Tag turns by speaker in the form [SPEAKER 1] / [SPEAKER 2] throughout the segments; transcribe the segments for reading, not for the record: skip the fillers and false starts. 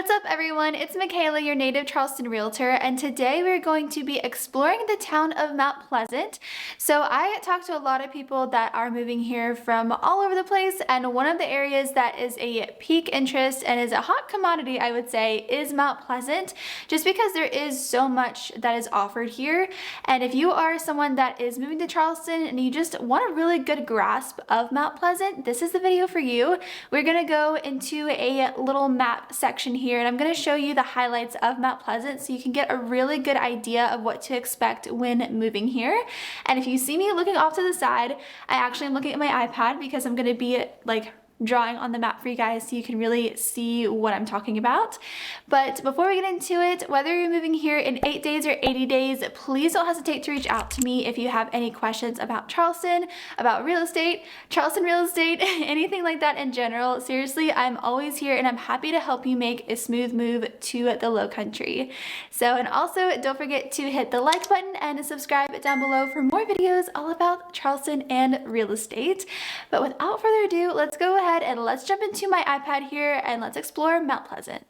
[SPEAKER 1] What's up everyone, it's Michaela, your native Charleston realtor, and today we're going to be exploring the town of Mount Pleasant. So I talked to a lot of people that are moving here from all over the place, and one of the areas that is a peak interest and is a hot commodity, I would say, is Mount Pleasant, just because there is so much that is offered here. And if you are someone that is moving to Charleston and you just want a really good grasp of Mount Pleasant, this is the video for you. We're gonna go into a little map section here, and I'm going to show you the highlights of Mount Pleasant so you can get a really good idea of what to expect when moving here. And if you see me looking off to the side, I actually am looking at my iPad because I'm going to be like drawing on the map for you guys so you can really see what I'm talking about. But before we get into it, whether you're moving here in 8 days or 80 days, please don't hesitate to reach out to me if you have any questions about Charleston, about real estate, Charleston real estate, anything like that in general. Seriously, I'm always here and I'm happy to help you make a smooth move to the low country. So, and also don't forget to hit the like button and subscribe down below for more videos all about Charleston and real estate. But without further ado, let's go ahead and let's jump into my iPad here and let's explore Mount Pleasant.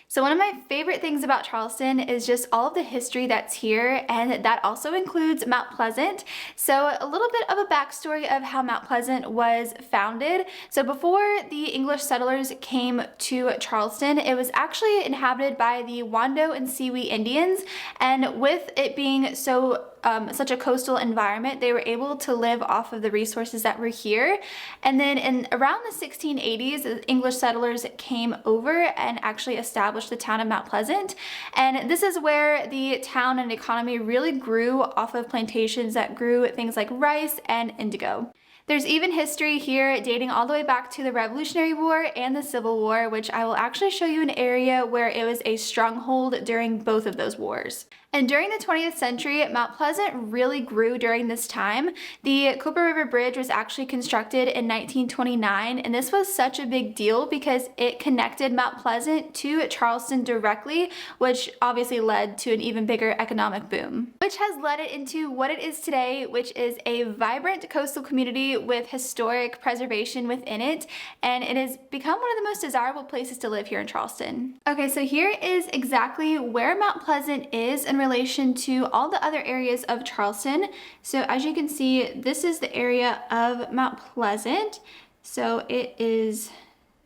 [SPEAKER 1] So one of my favorite things about Charleston is just all of the history that's here, and that also includes Mount Pleasant. So a little bit of a backstory of how Mount Pleasant was founded. So before the English settlers came to Charleston, it was actually inhabited by the Wando and Siwi Indians, and with it being such a coastal environment, they were able to live off of the resources that were here. And then in around the 1680s, the English settlers came over and actually established the town of Mount Pleasant. And this is where the town and economy really grew off of plantations that grew things like rice and indigo. There's even history here dating all the way back to the Revolutionary War and the Civil War, which I will actually show you an area where it was a stronghold during both of those wars. And during the 20th century, Mount Pleasant really grew during this time. The Cooper River Bridge was actually constructed in 1929, and this was such a big deal because it connected Mount Pleasant to Charleston directly, which obviously led to an even bigger economic boom, which has led it into what it is today, which is a vibrant coastal community with historic preservation within it, and it has become one of the most desirable places to live here in Charleston. Okay, so here is exactly where Mount Pleasant is in relation to all the other areas of Charleston. So as you can see, this is the area of Mount Pleasant. So it is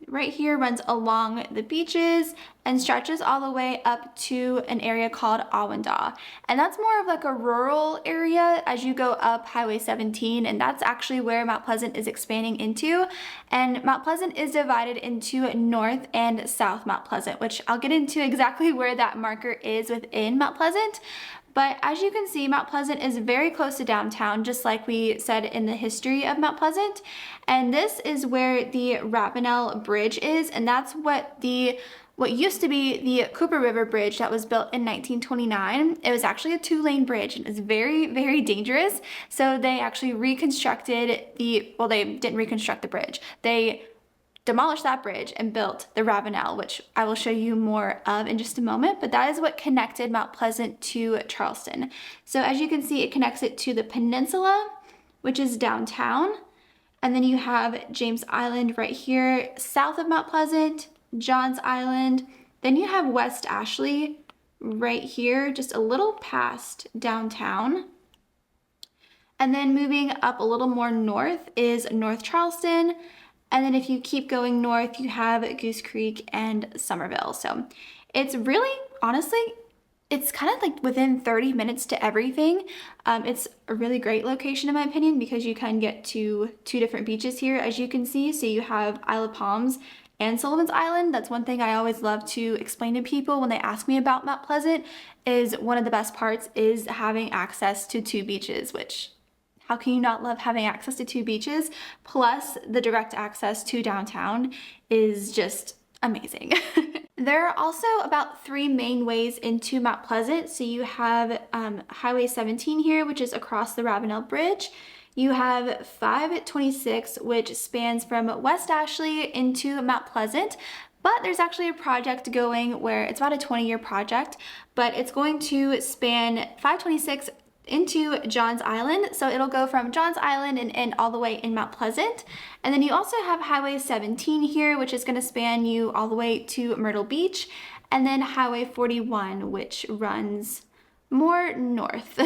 [SPEAKER 1] right here, runs along the beaches and stretches all the way up to an area called Awanda. And that's more of like a rural area as you go up Highway 17, and that's actually where Mount Pleasant is expanding into. And Mount Pleasant is divided into North and South Mount Pleasant, which I'll get into exactly where that marker is within Mount Pleasant. But as you can see, Mount Pleasant is very close to downtown, just like we said in the history of Mount Pleasant. And this is where the Ravenel Bridge is, and that's what used to be the Cooper River Bridge that was built in 1929. It was actually a 2-lane bridge, and it's very, very dangerous. So they actually reconstructed they didn't reconstruct the bridge. They demolished that bridge and built the Ravenel, which I will show you more of in just a moment, but that is what connected Mount Pleasant to Charleston. So as you can see, it connects it to the peninsula, which is downtown, and then you have James Island right here south of Mount Pleasant, Johns Island, then you have West Ashley right here, just a little past downtown. And then moving up a little more north is North Charleston. And then if you keep going north, you have Goose Creek and Somerville. So it's really, honestly, it's kind of like within 30 minutes to everything. It's a really great location in my opinion because you can get to 2 different beaches here, as you can see. So you have Isle of Palms and Sullivan's Island. That's one thing I always love to explain to people when they ask me about Mount Pleasant, is one of the best parts is having access to 2 beaches, which how can you not love having access to 2 beaches? Plus the direct access to downtown is just amazing. There are also about 3 main ways into Mount Pleasant. So you have Highway 17 here, which is across the Ravenel Bridge. You have 526, which spans from West Ashley into Mount Pleasant. But there's actually a project going where it's about a 20-year project, but it's going to span 526 into Johns Island. So it'll go from Johns Island and end all the way in Mount Pleasant. And then you also have Highway 17 here, which is going to span you all the way to Myrtle Beach. And then Highway 41, which runs more north.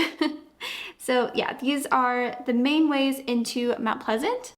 [SPEAKER 1] So yeah, these are the main ways into Mount Pleasant.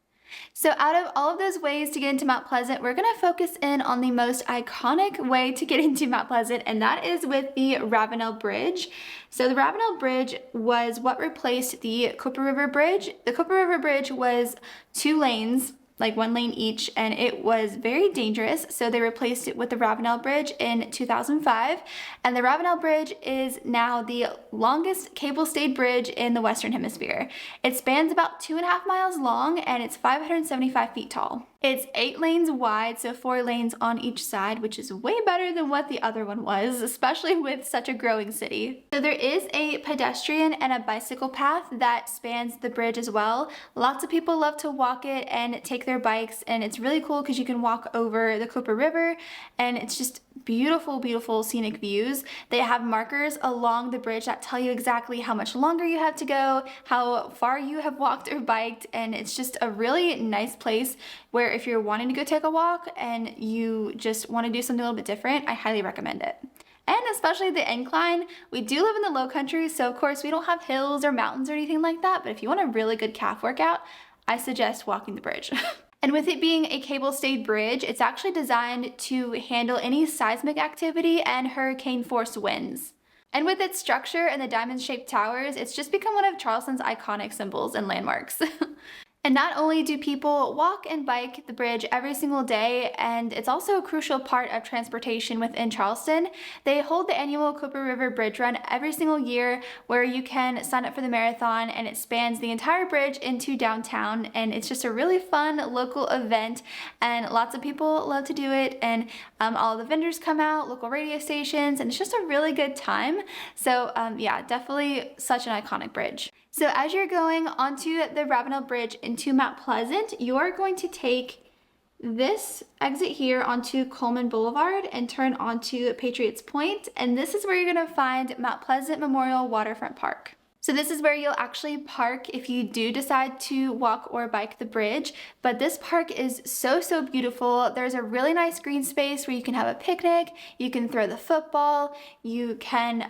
[SPEAKER 1] So out of all of those ways to get into Mount Pleasant, we're going to focus in on the most iconic way to get into Mount Pleasant, and that is with the Ravenel Bridge. So the Ravenel Bridge was what replaced the Cooper River Bridge. The Cooper River Bridge was 2 lanes, like 1 lane each, and it was very dangerous, so they replaced it with the Ravenel Bridge in 2005, and the Ravenel Bridge is now the longest cable-stayed bridge in the Western Hemisphere. It spans about 2.5 miles long, and it's 575 feet tall. It's 8 lanes wide, so 4 lanes on each side, which is way better than what the other one was, especially with such a growing city. So there is a pedestrian and a bicycle path that spans the bridge as well. Lots of people love to walk it and take their bikes, and it's really cool because you can walk over the Cooper River, and it's just beautiful, beautiful scenic views. They have markers along the bridge that tell you exactly how much longer you have to go, how far you have walked or biked, and it's just a really nice place where if you're wanting to go take a walk and you just want to do something a little bit different, I highly recommend it. And especially the incline. We do live in the low country, so of course we don't have hills or mountains or anything like that, but if you want a really good calf workout, I suggest walking the bridge. And with it being a cable-stayed bridge, it's actually designed to handle any seismic activity and hurricane force winds. And with its structure and the diamond-shaped towers, it's just become one of Charleston's iconic symbols and landmarks. And not only do people walk and bike the bridge every single day, and it's also a crucial part of transportation within Charleston, they hold the annual Cooper River Bridge Run every single year where you can sign up for the marathon, and it spans the entire bridge into downtown, and it's just a really fun local event, and lots of people love to do it, and all the vendors come out, local radio stations, and it's just a really good time. So yeah, definitely such an iconic bridge. So as you're going onto the Ravenel Bridge into Mount Pleasant, you're going to take this exit here onto Coleman Boulevard and turn onto Patriots Point, and this is where you're going to find Mount Pleasant Memorial Waterfront Park. So this is where you'll actually park if you do decide to walk or bike the bridge, but this park is so, so beautiful. There's a really nice green space where you can have a picnic, you can throw the football, you can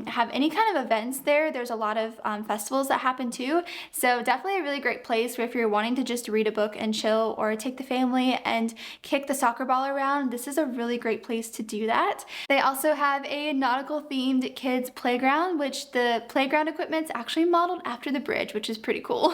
[SPEAKER 1] have any kind of events there. There's a lot of festivals that happen too, so definitely a really great place where if you're wanting to just read a book and chill or take the family and kick the soccer ball around, this is a really great place to do that. They also have a nautical themed kids playground, which the playground equipment actually modeled after the bridge, which is pretty cool.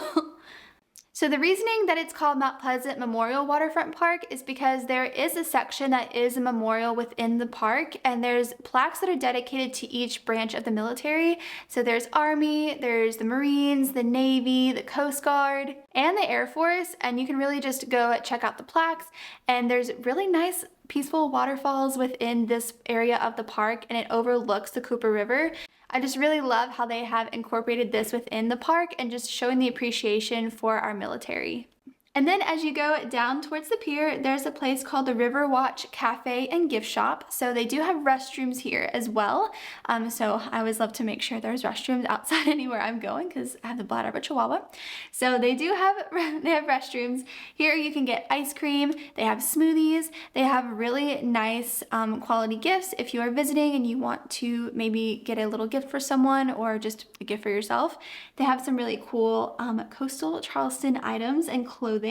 [SPEAKER 1] So the reasoning that it's called Mount Pleasant Memorial Waterfront Park is because there is a section that is a memorial within the park, and there's plaques that are dedicated to each branch of the military. So there's Army, there's the Marines, the Navy, the Coast Guard, and the Air Force, and you can really just go check out the plaques, and there's really nice peaceful waterfalls within this area of the park, and it overlooks the Cooper River. I just really love how they have incorporated this within the park and just showing the appreciation for our military. And then as you go down towards the pier, there's a place called the River Watch Cafe and Gift Shop. So they do have restrooms here as well. So I always love to make sure there's restrooms outside anywhere I'm going because I have the bladder of a chihuahua. So they have restrooms. Here you can get ice cream, they have smoothies, they have really nice quality gifts if you are visiting and you want to maybe get a little gift for someone or just a gift for yourself. They have some really cool coastal Charleston items and clothing.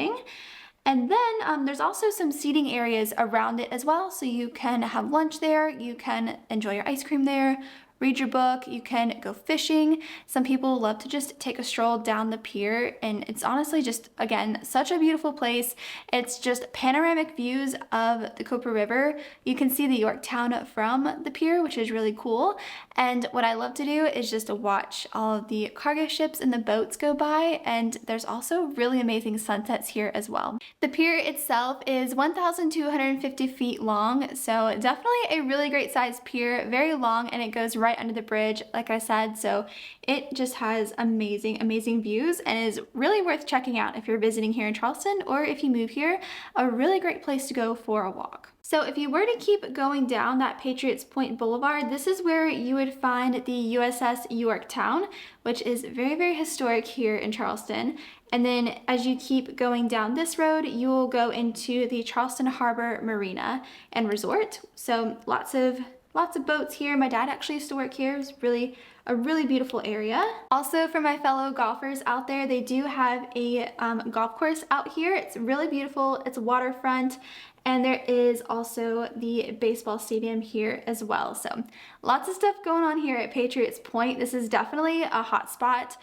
[SPEAKER 1] And then there's also some seating areas around it as well, so you can have lunch there, you can enjoy your ice cream there, read your book, you can go fishing. Some people love to just take a stroll down the pier, and it's honestly just, again, such a beautiful place. It's just panoramic views of the Cooper River. You can see the Yorktown from the pier, which is really cool. And what I love to do is just to watch all of the cargo ships and the boats go by, and there's also really amazing sunsets here as well. The pier itself is 1,250 feet long, so definitely a really great sized pier, very long, and it goes right under the bridge, like I said, so it just has amazing, amazing views and is really worth checking out if you're visiting here in Charleston or if you move here. A really great place to go for a walk. So if you were to keep going down that Patriots Point Boulevard, this is where you would find the USS Yorktown, which is very, very historic here in Charleston. And then as you keep going down this road, you will go into the Charleston Harbor Marina and Resort. So lots of boats here. My dad actually used to work here. It was a really beautiful area. Also, for my fellow golfers out there, they do have a golf course out here. It's really beautiful. It's waterfront. And there is also the baseball stadium here as well. So lots of stuff going on here at Patriots Point. This is definitely a hot spot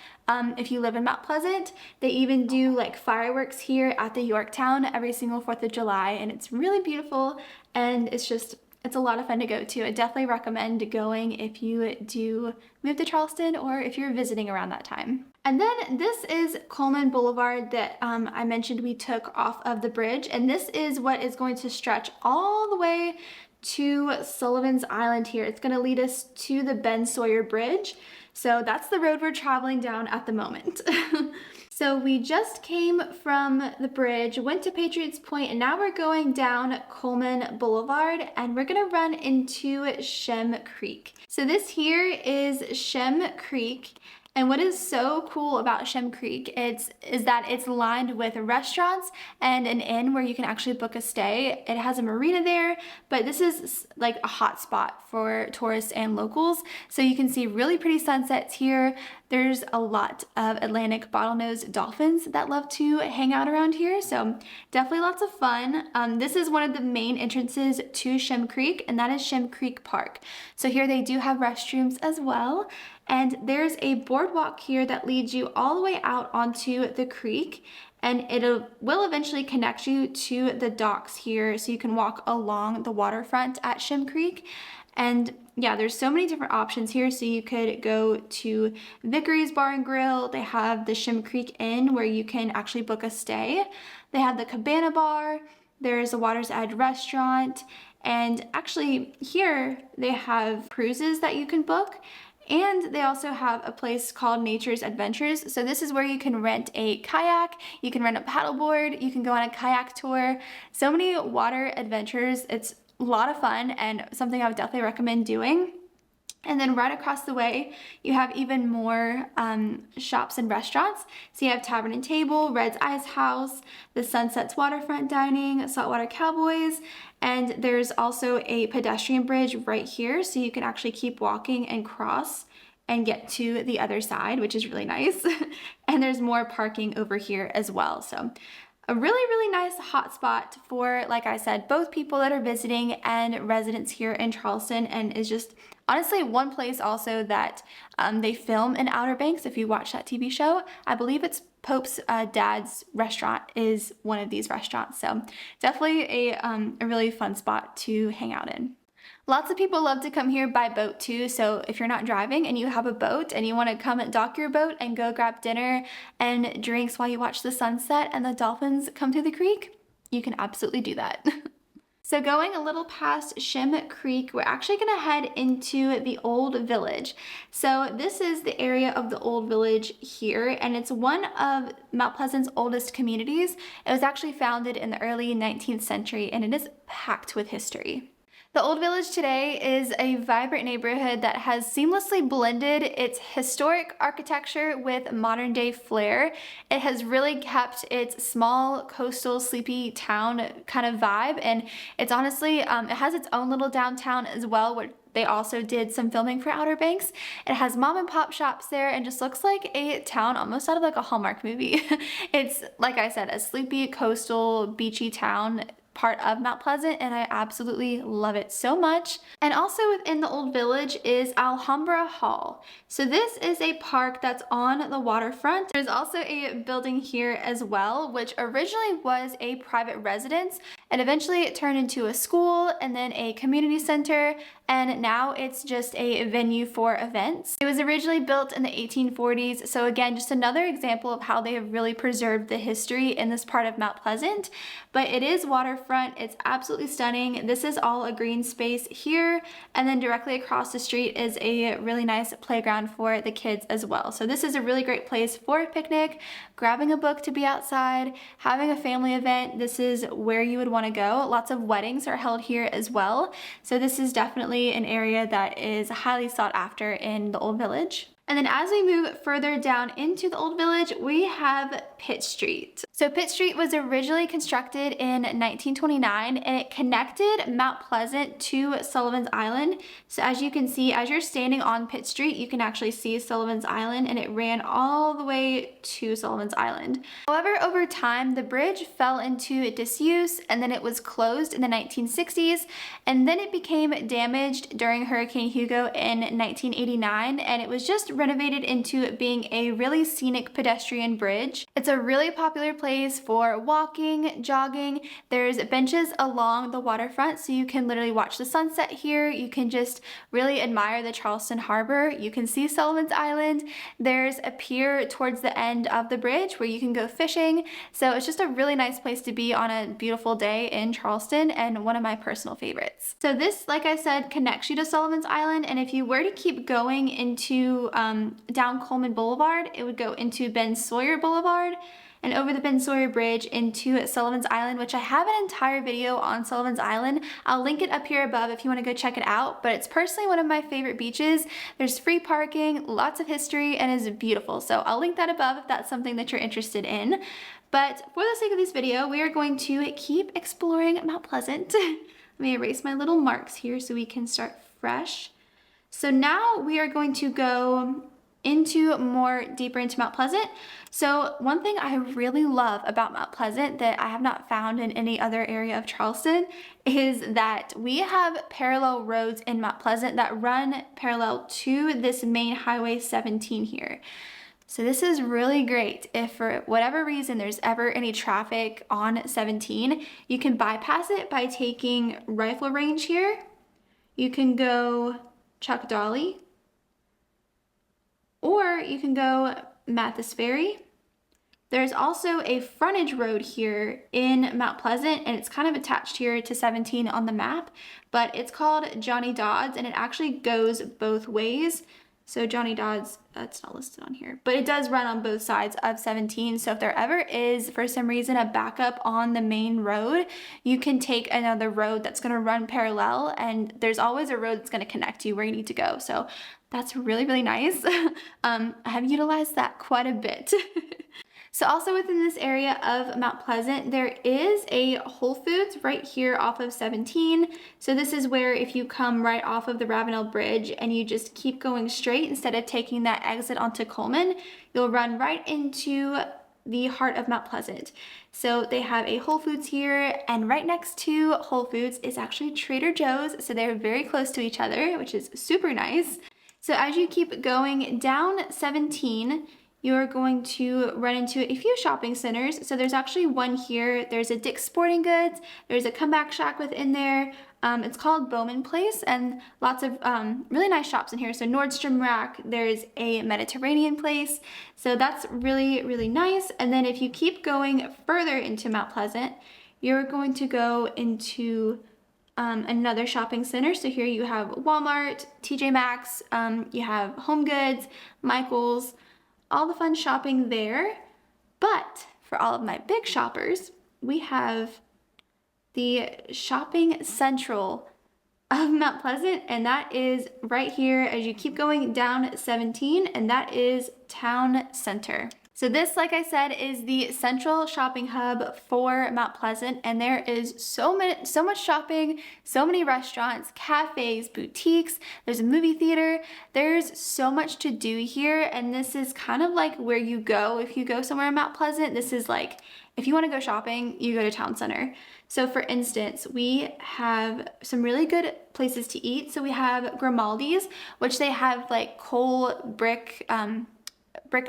[SPEAKER 1] if you live in Mount Pleasant. They even do like fireworks here at the Yorktown every single 4th of July. And it's really beautiful, and it's a lot of fun to go to. I definitely recommend going if you do move to Charleston or if you're visiting around that time. And then this is Coleman Boulevard that I mentioned we took off of the bridge. And this is what is going to stretch all the way to Sullivan's Island here. It's going to lead us to the Ben Sawyer Bridge. So that's the road we're traveling down at the moment. So we just came from the bridge, went to Patriots Point, and now we're going down Coleman Boulevard, and we're gonna run into Shem Creek. So this here is Shem Creek. And what is so cool about Shem Creek is that it's lined with restaurants and an inn where you can actually book a stay. It has a marina there, but this is like a hot spot for tourists and locals. So you can see really pretty sunsets here. There's a lot of Atlantic bottlenose dolphins that love to hang out around here, so definitely lots of fun. This is one of the main entrances to Shem Creek, and that is Shem Creek Park. So here they do have restrooms as well, and there's a boardwalk here that leads you all the way out onto the creek, and it will eventually connect you to the docks here, so you can walk along the waterfront at Shem Creek. And yeah, there's so many different options here. So you could go to Vickery's Bar and Grill. They have the Shem Creek Inn where you can actually book a stay. They have the Cabana Bar. There's a Water's Edge restaurant. And actually here they have cruises that you can book. And they also have a place called Nature's Adventures. So this is where you can rent a kayak, you can rent a paddleboard, you can go on a kayak tour. So many water adventures. It's a lot of fun and something I would definitely recommend doing. And then right across the way, you have even more shops and restaurants. So you have Tavern and Table, Red's Ice House, the Sunsets Waterfront Dining, Saltwater Cowboys, and there's also a pedestrian bridge right here, so you can actually keep walking and cross and get to the other side, which is really nice. And there's more parking over here as well. So a really, really nice hot spot for, like I said, both people that are visiting and residents here in Charleston, and is just honestly one place also that they film in Outer Banks. If you watch that TV show, I believe it's Pope's dad's restaurant is one of these restaurants. So definitely a really fun spot to hang out in. Lots of people love to come here by boat too, so if you're not driving and you have a boat and you want to come and dock your boat and go grab dinner and drinks while you watch the sunset and the dolphins come through the creek, you can absolutely do that. So going a little past Shem Creek, we're actually going to head into the Old Village. So this is the area of the Old Village here, and it's one of Mount Pleasant's oldest communities. It was actually founded in the early 19th century, and it is packed with history. The Old Village today is a vibrant neighborhood that has seamlessly blended its historic architecture with modern day flair. It has really kept its small, coastal, sleepy town kind of vibe, and it's honestly, it has its own little downtown as well, where they also did some filming for Outer Banks. It has mom and pop shops there and just looks like a town almost out of like a Hallmark movie. It's, like I said, a sleepy, coastal, beachy town, part of Mount Pleasant, and I absolutely love it so much. And also within the Old Village is Alhambra Hall. So this is a park that's on the waterfront. There's also a building here as well, which originally was a private residence, and eventually it turned into a school and then a community center, and now it's just a venue for events. It was originally built in the 1840s, so again, just another example of how they have really preserved the history in this part of Mount Pleasant. But it is waterfront, Waterfront. It's absolutely stunning. This is all a green space here, and then directly across the street is a really nice playground for the kids as well. So this is a really great place for a picnic, grabbing a book to be outside, having a family event. This is where you would want to go. Lots of weddings are held here as well. So this is definitely an area that is highly sought after in the Old Village. And then as we move further down into the Old Village, we have Pitt Street. So Pitt Street was originally constructed in 1929, and it connected Mount Pleasant to Sullivan's Island. So as you can see, as you're standing on Pitt Street, you can actually see Sullivan's Island, and it ran all the way to Sullivan's Island. However, over time, the bridge fell into disuse, and then it was closed in the 1960s, and then it became damaged during Hurricane Hugo in 1989, and it was just renovated into being a really scenic pedestrian bridge. It's a really popular place for walking, jogging. There's benches along the waterfront, so you can literally watch the sunset here. You can just really admire the Charleston harbor. You can see Sullivan's Island. There's a pier towards the end of the bridge where you can go fishing. So it's just a really nice place to be on a beautiful day in Charleston, and one of my personal favorites. So this, like I said, connects you to Sullivan's Island, and if you were to keep going into down Coleman Boulevard, it would go into Ben Sawyer Boulevard and over the Ben Sawyer Bridge into Sullivan's Island, which I have an entire video on Sullivan's Island. I'll link it up here above if you want to go check it out, but it's personally one of my favorite beaches. There's free parking, lots of history, and is beautiful. So I'll link that above if that's something that you're interested in. But for the sake of this video, we are going to keep exploring Mount Pleasant. Let me erase my little marks here so we can start fresh. So now we are going to go deeper into Mount Pleasant. So one thing I really love about Mount Pleasant that I have not found in any other area of Charleston is that we have parallel roads in Mount Pleasant that run parallel to this main Highway 17 here. So this is really great if for whatever reason there's ever any traffic on 17, you can bypass it by taking Rifle Range here. You can go Chuck Dolly, or you can go Mathis Ferry. There's also a frontage road here in Mount Pleasant, and it's kind of attached here to 17 on the map, but it's called Johnny Dodds, and it actually goes both ways. So Johnny Dodds, that's not listed on here, but it does run on both sides of 17. So if there ever is, for some reason, a backup on the main road, you can take another road that's gonna run parallel, and there's always a road that's gonna connect you where you need to go. So that's really, really nice. I have utilized that quite a bit. So also within this area of Mount Pleasant, there is a Whole Foods right here off of 17. So this is where if you come right off of the Ravenel Bridge and you just keep going straight instead of taking that exit onto Coleman, you'll run right into the heart of Mount Pleasant. So they have a Whole Foods here, and right next to Whole Foods is actually Trader Joe's. So they're very close to each other, which is super nice. So as you keep going down 17, you're going to run into a few shopping centers. So there's actually one here. There's a Dick's Sporting Goods. There's a Comeback Shack within there. It's called Bowman Place, and lots of really nice shops in here. So Nordstrom Rack, there's a Mediterranean place. So that's really, really nice. And then if you keep going further into Mount Pleasant, you're going to go into another shopping center. So here you have Walmart, TJ Maxx, you have Home Goods, Michael's, all the fun shopping there. But for all of my big shoppers, we have the shopping central of Mount Pleasant, and that is right here as you keep going down 17, and that is Towne Center. So this, like I said, is the central shopping hub for Mount Pleasant, and there is so much shopping, so many restaurants, cafes, boutiques, there's a movie theater, there's so much to do here, and this is kind of like where you go if you go somewhere in Mount Pleasant. This is like, if you want to go shopping, you go to Towne Center. So for instance, we have some really good places to eat. So we have Grimaldi's, which they have like coal brick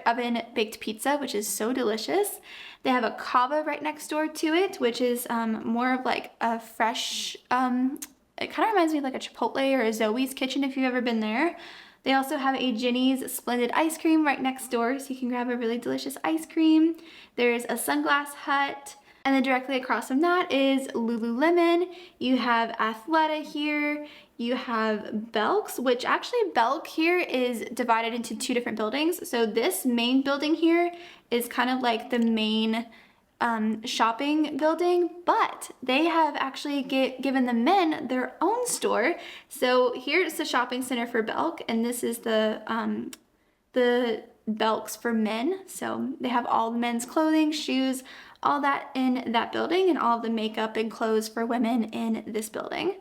[SPEAKER 1] oven baked pizza, which is so delicious. They have a Cava right next door to it, which is more of like a fresh, it kind of reminds me of like a Chipotle or a Zoe's Kitchen if you've ever been there. They also have a Ginny's Splendid Ice Cream right next door, so you can grab a really delicious ice cream. There's a Sunglass Hut. And then directly across from that is Lululemon. You have Athleta here. You have Belk's, which actually Belk here is divided into two different buildings. So this main building here is kind of like the main shopping building, but they have actually given the men their own store. So here's the shopping center for Belk, and this is the Belk's for men. So they have all the men's clothing, shoes, all that in that building, and all of the makeup and clothes for women in this building.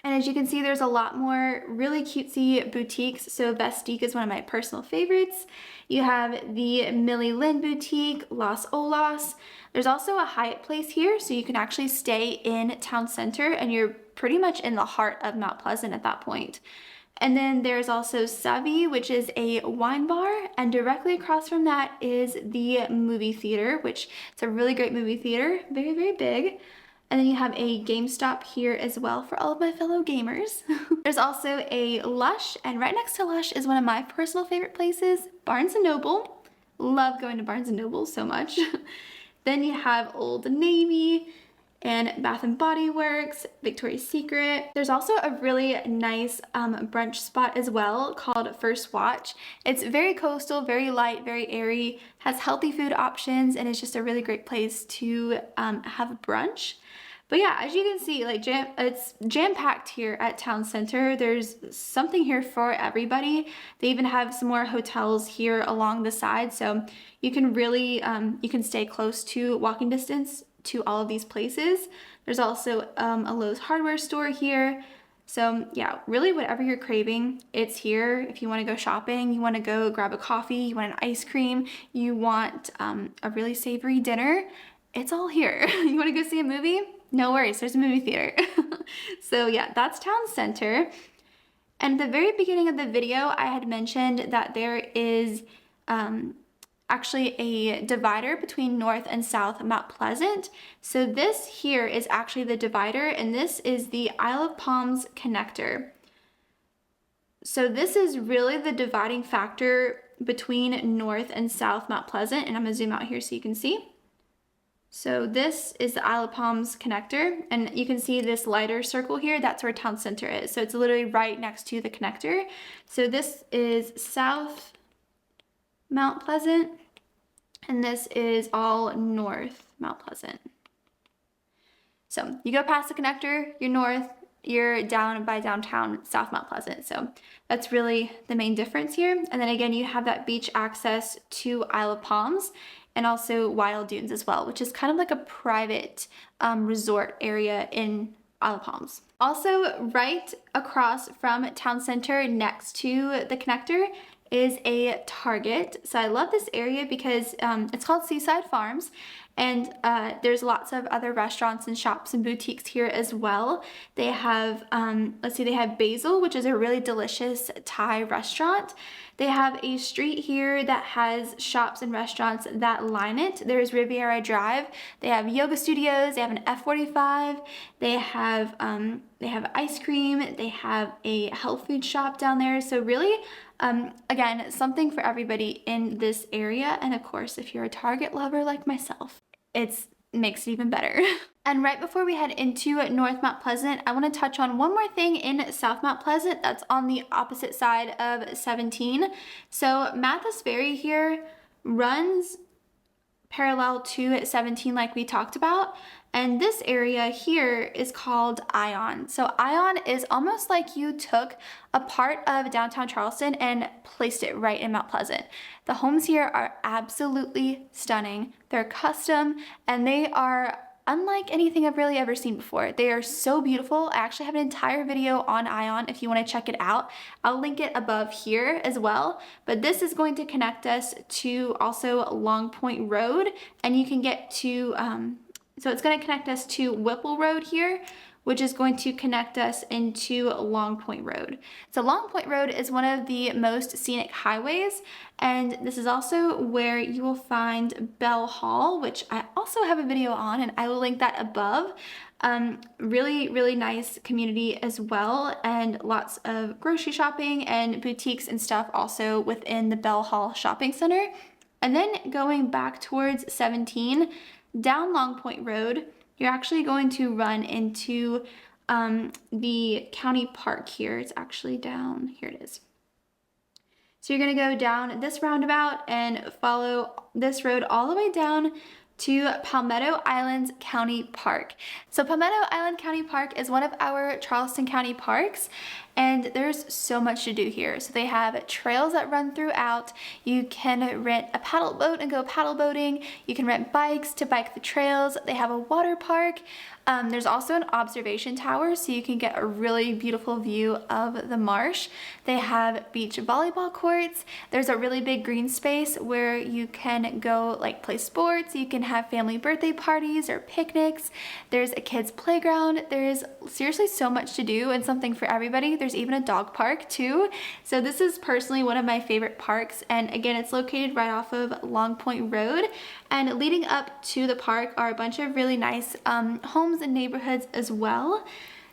[SPEAKER 1] And as you can see, there's a lot more really cutesy boutiques. So Vestique is one of my personal favorites. You have the Millie Lynn Boutique, Las Olas. There's also a Hyatt Place here, so you can actually stay in town center and you're pretty much in the heart of Mount Pleasant at that point. And then there's also Savi, which is a wine bar, and directly across from that is the movie theater, which is a really great movie theater, very, very big. And then you have a GameStop here as well for all of my fellow gamers. There's also a Lush, and right next to Lush is one of my personal favorite places, Barnes & Noble. Love going to Barnes & Noble so much. Then you have Old Navy and Bath & Body Works, Victoria's Secret. There's also a really nice brunch spot as well called First Watch. It's very coastal, very light, very airy, has healthy food options, and it's just a really great place to have brunch. But yeah, as you can see, like it's jam-packed here at Town Center. There's something here for everybody. They even have some more hotels here along the side, so you can really, you can stay close to walking distance to all of these places. There's also a Lowe's hardware store here. So yeah, really whatever you're craving, it's here. If you want to go shopping, you want to go grab a coffee, you want an ice cream, you want a really savory dinner, it's all here. You want to go see a movie? No worries, there's a movie theater. So yeah, that's Town Center. And at the very beginning of the video, I had mentioned that there is actually a divider between North and South Mount Pleasant. So this here is actually the divider, and this is the Isle of Palms connector. So this is really the dividing factor between North and South Mount Pleasant, and I'm gonna zoom out here so you can see. So this is the Isle of Palms connector, and you can see this lighter circle here, that's where Town Center is. So it's literally right next to the connector. So this is South Mount Pleasant, and this is all North Mount Pleasant. So you go past the connector, you're north, you're down by downtown South Mount Pleasant. So that's really the main difference here. And then again, you have that beach access to Isle of Palms and also Wild Dunes as well, which is kind of like a private resort area in Isle of Palms. Also, right across from Town Center next to the connector is a Target. So I love this area because it's called Seaside Farms, and there's lots of other restaurants and shops and boutiques here as well. They have, let's see, they have Basil, which is a really delicious Thai restaurant. They have a street here that has shops and restaurants that line it. There's Riviera Drive. They have yoga studios. They have an F45. They have ice cream. They have a health food shop down there. So really, again, something for everybody in this area. And of course, if you're a Target lover like myself, it makes it even better. And right before we head into North Mount Pleasant, I want to touch on one more thing in South Mount Pleasant that's on the opposite side of 17. So Mathis Ferry here runs parallel to 17 like we talked about, and this area here is called Ion. So Ion is almost like you took a part of downtown Charleston and placed it right in Mount Pleasant. The homes here are absolutely stunning. They're custom and they are unlike anything I've really ever seen before. They are so beautiful. I actually have an entire video on Ion if you want to check it out. I'll link it above here as well. But this is going to connect us to also Long Point Road, and you can get to, so it's going to connect us to Whipple Road here, which is going to connect us into Long Point Road. So Long Point Road is one of the most scenic highways, and this is also where you will find Bell Hall, which I also have a video on, and I will link that above. Really, really nice community as well, and lots of grocery shopping and boutiques and stuff also within the Bell Hall Shopping Center. And then going back towards 17, down Long Point Road, you're actually going to run into the county park here. It's actually down, here it is. So you're gonna go down this roundabout and follow this road all the way down to Palmetto Islands County Park. So Palmetto Island County Park is one of our Charleston County parks, and there's so much to do here. So they have trails that run throughout. You can rent a paddle boat and go paddle boating. You can rent bikes to bike the trails. They have a water park. There's also an observation tower, so you can get a really beautiful view of the marsh. They have beach volleyball courts. There's a really big green space where you can go like play sports. You can have family birthday parties or picnics. There's a kids playground. There's seriously so much to do and something for everybody. There's even a dog park too. So this is personally one of my favorite parks, and again, it's located right off of Long Point Road, and leading up to the park are a bunch of really nice homes and neighborhoods as well.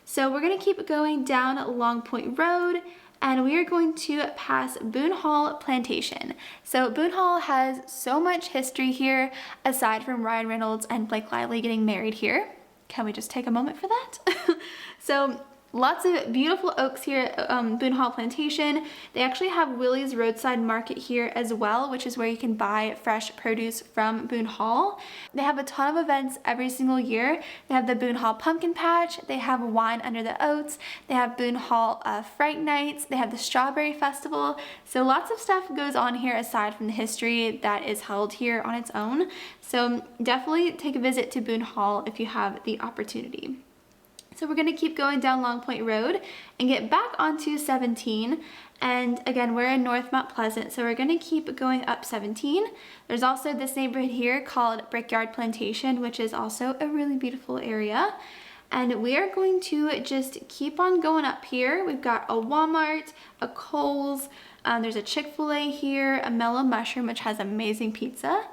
[SPEAKER 1] So we're gonna keep going down Long Point Road, and we are going to pass Boone Hall Plantation. So Boone Hall has so much history here, aside from Ryan Reynolds and Blake Lively getting married here. Can we just take a moment for that? So lots of beautiful oaks here at Boone Hall Plantation. They actually have Willie's Roadside Market here as well, which is where you can buy fresh produce from Boone Hall. They have a ton of events every single year. They have the Boone Hall Pumpkin Patch. They have Wine Under the Oats. They have Boone Hall Fright Nights. They have the Strawberry Festival. So lots of stuff goes on here aside from the history that is held here on its own. So definitely take a visit to Boone Hall if you have the opportunity. So we're gonna keep going down Long Point Road and get back onto 17. And again, we're in North Mount Pleasant, so we're gonna keep going up 17. There's also this neighborhood here called Brickyard Plantation, which is also a really beautiful area. And we are going to just keep on going up here. We've got a Walmart, a Kohl's, there's a Chick-fil-A here, a Mellow Mushroom, which has amazing pizza.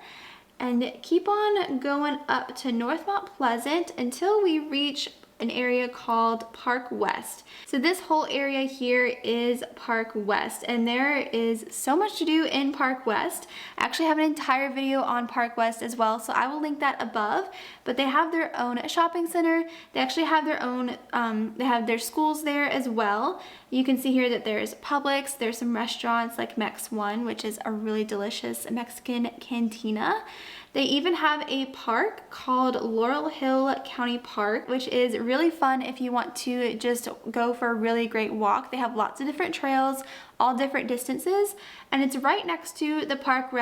[SPEAKER 1] And keep on going up to North Mount Pleasant until we reach an area called Park West. So this whole area here is Park West, and there is so much to do in Park West. I actually have an entire video on Park West as well, so I will link that above. But they have their own shopping center. They actually have their own, they have their schools there as well. You can see here that there's Publix, there's some restaurants like Mex One, which is a really delicious Mexican cantina. They even have a park called Laurel Hill County Park, which is really fun if you want to just go for a really great walk. They have lots of different trails, all different distances, and it's right next to the Park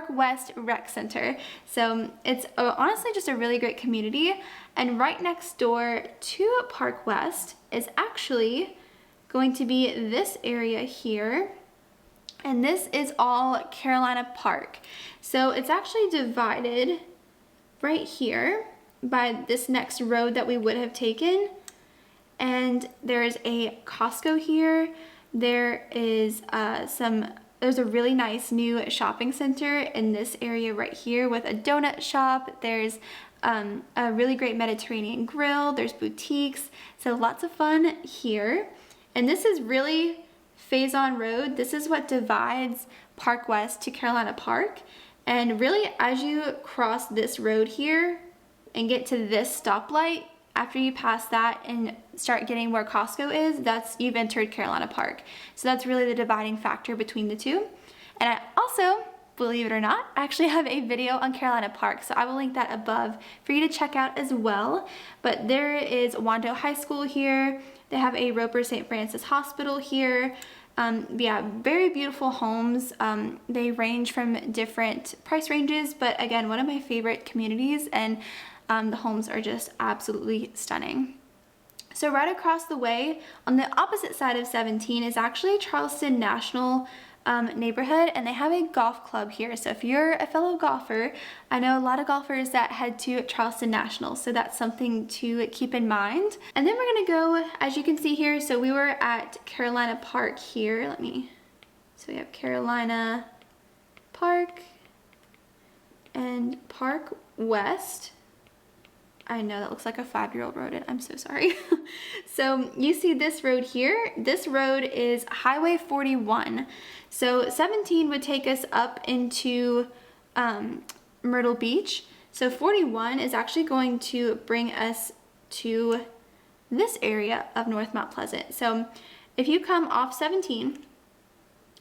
[SPEAKER 1] West Rec Center. So it's honestly just a really great community. And right next door to Park West is actually going to be this area here. And this is all Carolina Park. So it's actually divided right here by this next road that we would have taken. And there's a Costco here. There is there's a really nice new shopping center in this area right here with a donut shop. There's a really great Mediterranean grill. There's boutiques. So lots of fun here. And this is really Faison Road. This is what divides Park West to Carolina Park. And really, as you cross this road here and get to this stoplight, after you pass that and start getting where Costco is, you've entered Carolina Park. So that's really the dividing factor between the two. And I also, believe it or not, actually have a video on Carolina Park, so I will link that above for you to check out as well. But there is Wando High School here. They have a Roper St. Francis Hospital here. Yeah, very beautiful homes. They range from different price ranges, but again, one of my favorite communities, and the homes are just absolutely stunning. So right across the way, on the opposite side of 17, is actually Charleston National neighborhood, and they have a golf club here. So if you're a fellow golfer, I know a lot of golfers that head to Charleston National, so that's something to keep in mind. And then we're gonna go, as you can see here, so we were at Carolina Park here. So we have Carolina Park and Park West. I know that looks like a 5-year-old wrote it. I'm so sorry. So you see this road here. This road is Highway 41. So 17 would take us up into Myrtle Beach. So 41 is actually going to bring us to this area of North Mount Pleasant. So if you come off 17,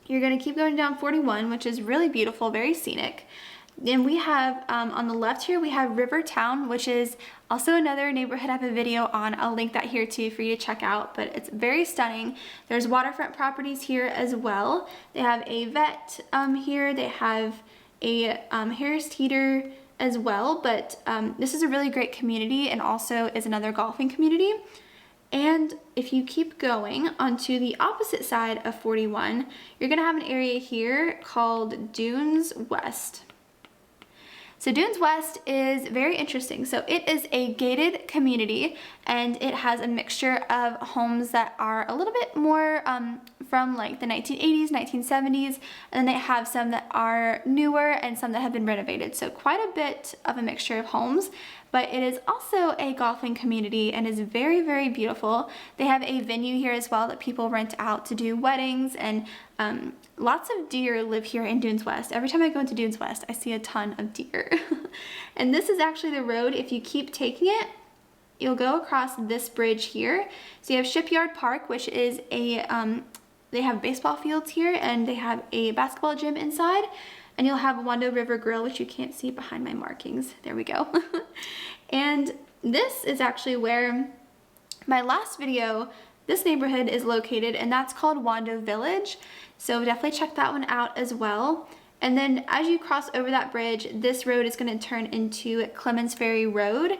[SPEAKER 1] you're going to keep going down 41, which is really beautiful, very scenic. Then we have, on the left here, we have Towne, which is also another neighborhood I have a video on. I'll link that here too for you to check out, but it's very stunning. There's waterfront properties here as well. They have a vet here. They have a Harris Teeter as well, but this is a really great community and also is another golfing community. And if you keep going onto the opposite side of 41, you're gonna have an area here called Dunes West. So Dunes West is very interesting. So it is a gated community and it has a mixture of homes that are a little bit more from like the 1980s, 1970s, and then they have some that are newer and some that have been renovated. So quite a bit of a mixture of homes, but it is also a golfing community and is very, very beautiful. They have a venue here as well that people rent out to do weddings, and lots of deer live here in Dunes West. Every time I go into Dunes West, I see a ton of deer. And this is actually the road. If you keep taking it, you'll go across this bridge here. So you have Shipyard Park, which is a, they have baseball fields here and they have a basketball gym inside. And you'll have Wando River Grill, which you can't see behind my markings. There we go. And this is actually where my last video, this neighborhood is located, and that's called Wando Village. So definitely check that one out as well. And then as you cross over that bridge, this road is going to turn into Clemens Ferry Road,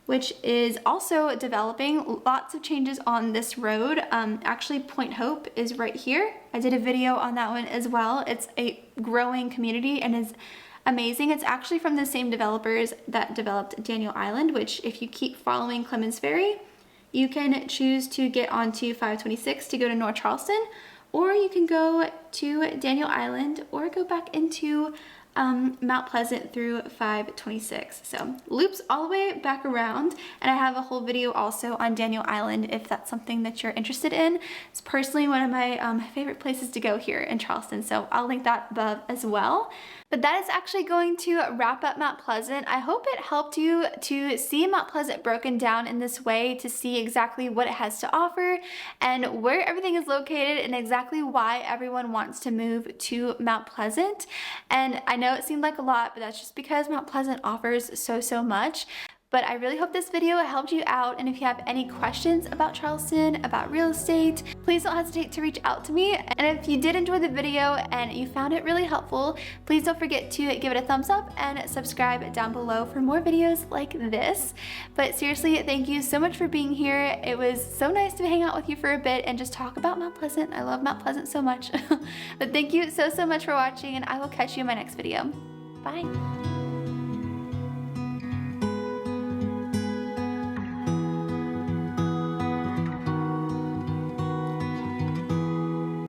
[SPEAKER 1] which is also developing. Lots of changes on this road. Actually, Point Hope is right here. I did a video on that one as well. It's a growing community and is amazing. It's actually from the same developers that developed Daniel Island, which if you keep following Clemens Ferry, you can choose to get onto 526 to go to North Charleston, or you can go to Daniel Island or go back into Mount Pleasant through 526. So loops all the way back around, and I have a whole video also on Daniel Island if that's something that you're interested in. It's personally one of my favorite places to go here in Charleston, so I'll link that above as well. But that is actually going to wrap up Mount Pleasant. I hope it helped you to see Mount Pleasant broken down in this way, to see exactly what it has to offer and where everything is located and exactly why everyone wants to move to Mount Pleasant. And I know it seemed like a lot, but that's just because Mount Pleasant offers so much. But I really hope this video helped you out, and if you have any questions about Charleston, about real estate, please don't hesitate to reach out to me. And if you did enjoy the video and you found it really helpful, please don't forget to give it a thumbs up and subscribe down below for more videos like this. But seriously, thank you so much for being here. It was so nice to hang out with you for a bit and just talk about Mount Pleasant. I love Mount Pleasant so much. But thank you so much for watching, and I will catch you in my next video. Bye.